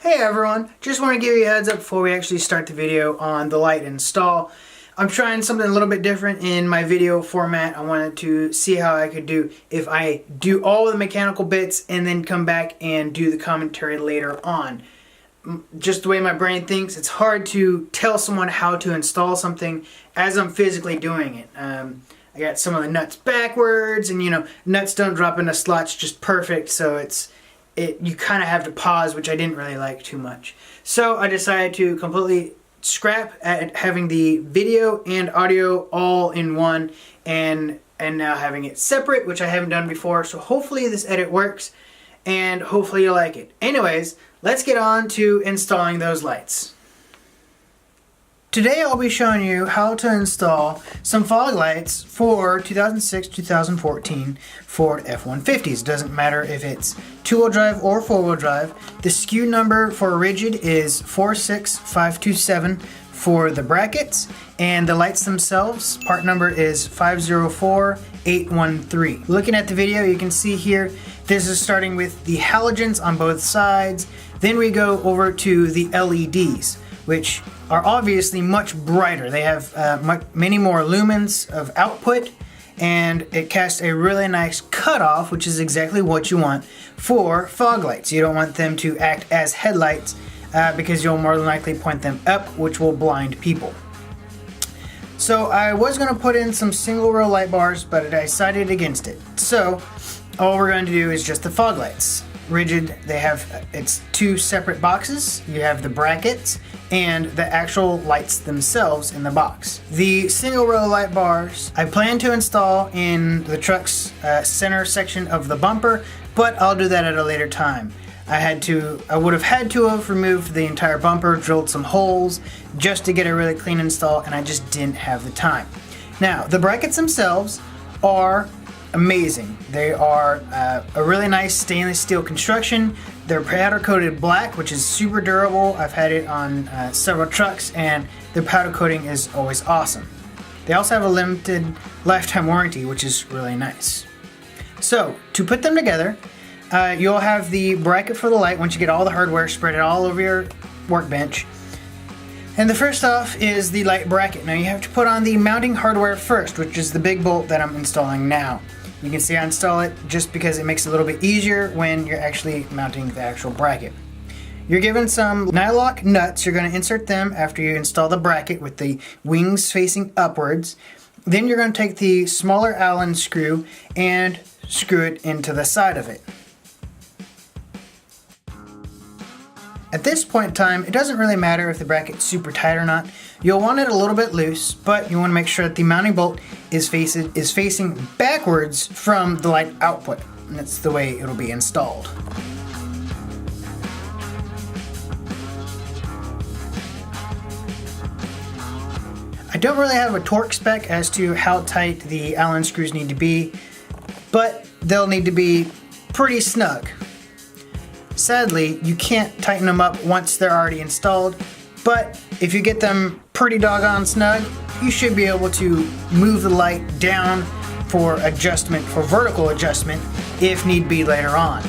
Hey everyone, just want to give you a heads up before we actually start the video on the light install. I'm trying something a little bit different in my video format. I wanted to see how I could do if I do all the mechanical bits and then come back and do the commentary later on. Just the way my brain thinks, it's hard to tell someone how to install something as I'm physically doing it. I got some of the nuts backwards, and nuts don't drop into slots just perfect, so you kind of have to pause, which I didn't really like too much. So I decided to completely scrap at having the video and audio all in one and now having it separate, which I haven't done before. So hopefully this edit works and hopefully you like it. Anyways, let's get on to installing those lights. Today I'll be showing you how to install some fog lights for 2006-2014 Ford F150s. Doesn't matter if it's two-wheel drive or four-wheel drive. The SKU number for rigid is 46527 for the brackets, and the lights themselves, part number is 504813. Looking at the video, you can see here, this is starting with the halogens on both sides. Then we go over to the LEDs, which are obviously much brighter. They have many more lumens of output, and it casts a really nice cutoff, which is exactly what you want for fog lights. You don't want them to act as headlights because you'll more than likely point them up, which will blind people. So I was going to put in some single row light bars, but I decided against it. So all we're going to do is just the fog lights. Rigid, it's two separate boxes. You have the brackets and the actual lights themselves in the box. The single row light bars I plan to install in the truck's center section of the bumper, but I'll do that at a later time. I would have had to have removed the entire bumper, drilled some holes just to get a really clean install, and I just didn't have the time. Now, the brackets themselves are amazing. They are a really nice stainless steel construction. They're powder coated black, which is super durable. I've had it on several trucks, and the powder coating is always awesome. They also have a limited lifetime warranty, which is really nice. So to put them together, you'll have the bracket for the light once you get all the hardware, spread it all over your workbench. And the first off is the light bracket. Now you have to put on the mounting hardware first, which is the big bolt that I'm installing now. You can see I install it just because it makes it a little bit easier when you're actually mounting the actual bracket. You're given some nylock nuts. You're going to insert them after you install the bracket with the wings facing upwards. Then you're going to take the smaller Allen screw and screw it into the side of it. At this point in time, it doesn't really matter if the bracket's super tight or not. You'll want it a little bit loose, but you want to make sure that the mounting bolt is facing backwards from the light output. And that's the way it'll be installed. I don't really have a torque spec as to how tight the Allen screws need to be, but they'll need to be pretty snug. Sadly, you can't tighten them up once they're already installed, but if you get them pretty doggone snug, you should be able to move the light down for adjustment, for vertical adjustment, if need be later on.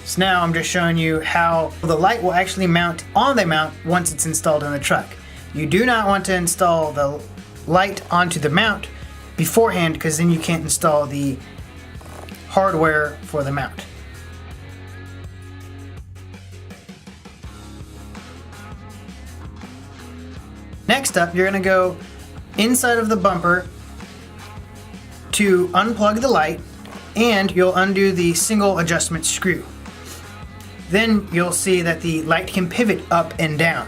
So now I'm just showing you how the light will actually mount on the mount once it's installed in the truck. You do not want to install the light onto the mount beforehand, because then you can't install the hardware for the mount. Next up, you're going to go inside of the bumper to unplug the light, and you'll undo the single adjustment screw. Then you'll see that the light can pivot up and down.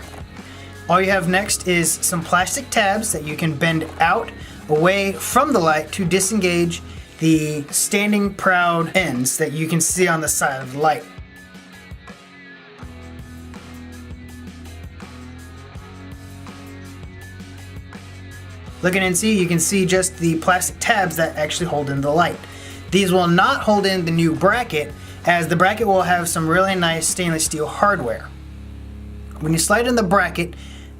All you have next is some plastic tabs that you can bend out away from the light to disengage the standing proud ends that you can see on the side of the light. Looking and you can see just the plastic tabs that actually hold in the light. These will not hold in the new bracket, as the bracket will have some really nice stainless steel hardware. When you slide in the bracket,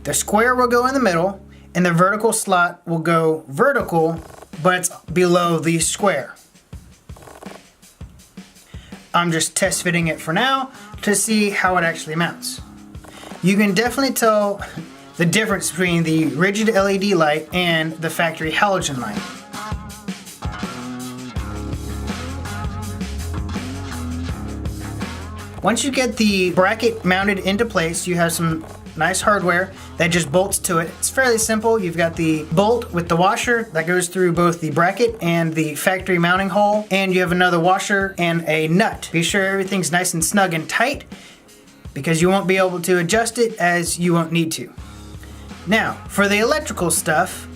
the square will go in the middle, and the vertical slot will go vertical, but it's below the square. I'm just test fitting it for now to see how it actually mounts. You can definitely tell the difference between the rigid LED light and the factory halogen light. Once you get the bracket mounted into place, you have some nice hardware that just bolts to it. It's fairly simple. You've got the bolt with the washer that goes through both the bracket and the factory mounting hole, and you have another washer and a nut. Be sure everything's nice and snug and tight because you won't be able to adjust it as you won't need to. Now, for the electrical stuff,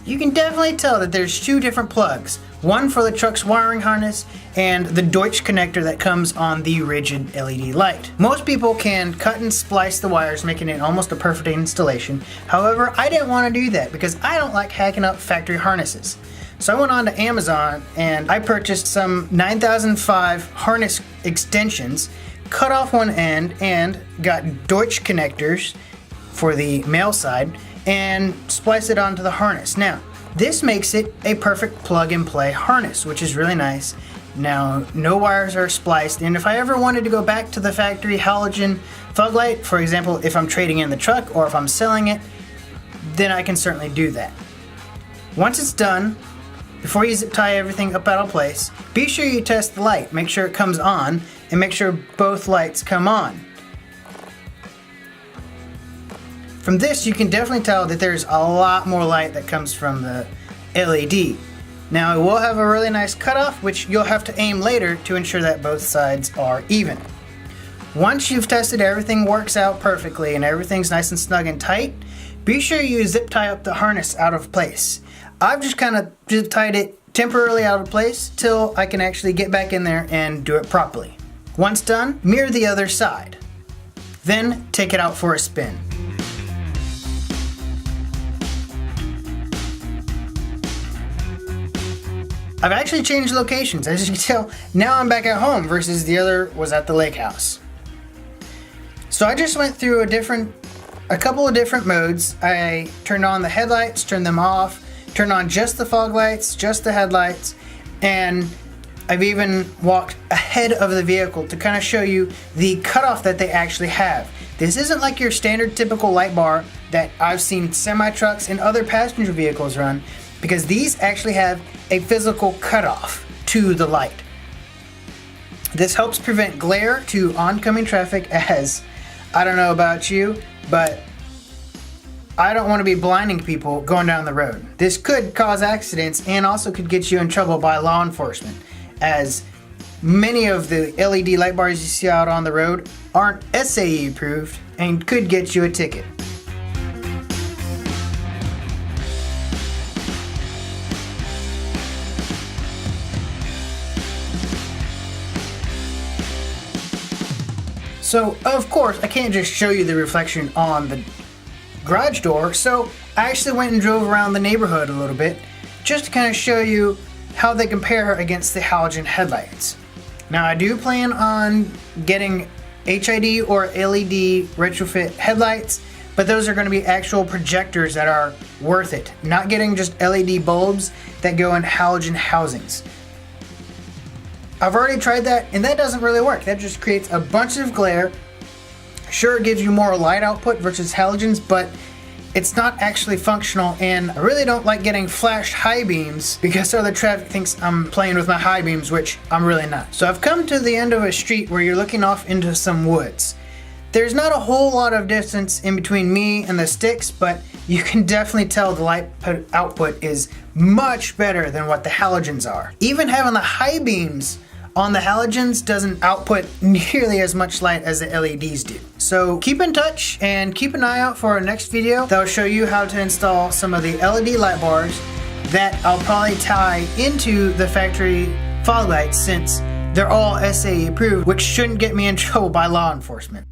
you can definitely tell that there's two different plugs. One for the truck's wiring harness and the Deutsch connector that comes on the rigid LED light. Most people can cut and splice the wires, making it almost a perfect installation. However, I didn't want to do that because I don't like hacking up factory harnesses. So I went on to Amazon and I purchased some 9005 harness extensions, cut off one end and got Deutsch connectors for the male side and spliced it onto the harness. Now, this makes it a perfect plug and play harness, which is really nice. Now, no wires are spliced, and if I ever wanted to go back to the factory halogen fog light, for example, if I'm trading in the truck or if I'm selling it, then I can certainly do that. Once it's done, before you zip tie everything up out of place, be sure you test the light, make sure it comes on, and make sure both lights come on. From this, you can definitely tell that there's a lot more light that comes from the LED. Now, it will have a really nice cutoff, which you'll have to aim later to ensure that both sides are even. Once you've tested everything works out perfectly and everything's nice and snug and tight, be sure you zip tie up the harness out of place. I've just kind of zip tied it temporarily out of place till I can actually get back in there and do it properly. Once done, mirror the other side. Then take it out for a spin. I've actually changed locations. As you can tell, now I'm back at home versus the other was at the lake house. So I just went through a couple of different modes. I turned on the headlights, turned them off, turned on just the fog lights, just the headlights, and I've even walked ahead of the vehicle to kind of show you the cutoff that they actually have. This isn't like your standard typical light bar that I've seen semi-trucks and other passenger vehicles run, because these actually have a physical cutoff to the light. This helps prevent glare to oncoming traffic, as I don't know about you, but I don't want to be blinding people going down the road. This could cause accidents and also could get you in trouble by law enforcement, as many of the LED light bars you see out on the road aren't SAE approved and could get you a ticket. So, of course, I can't just show you the reflection on the garage door, so I actually went and drove around the neighborhood a little bit just to kind of show you how they compare against the halogen headlights. Now, I do plan on getting HID or LED retrofit headlights, but those are going to be actual projectors that are worth it, not getting just LED bulbs that go in halogen housings. I've already tried that, and that doesn't really work. That just creates a bunch of glare. Sure, it gives you more light output versus halogens, but it's not actually functional, and I really don't like getting flashed high beams because other traffic thinks I'm playing with my high beams, which I'm really not. So I've come to the end of a street where you're looking off into some woods. There's not a whole lot of distance in between me and the sticks, but you can definitely tell the light output is much better than what the halogens are. Even having the high beams on the halogens doesn't output nearly as much light as the LEDs do. So keep in touch and keep an eye out for our next video that'll show you how to install some of the LED light bars that I'll probably tie into the factory fog lights, since they're all SAE approved, which shouldn't get me in trouble by law enforcement.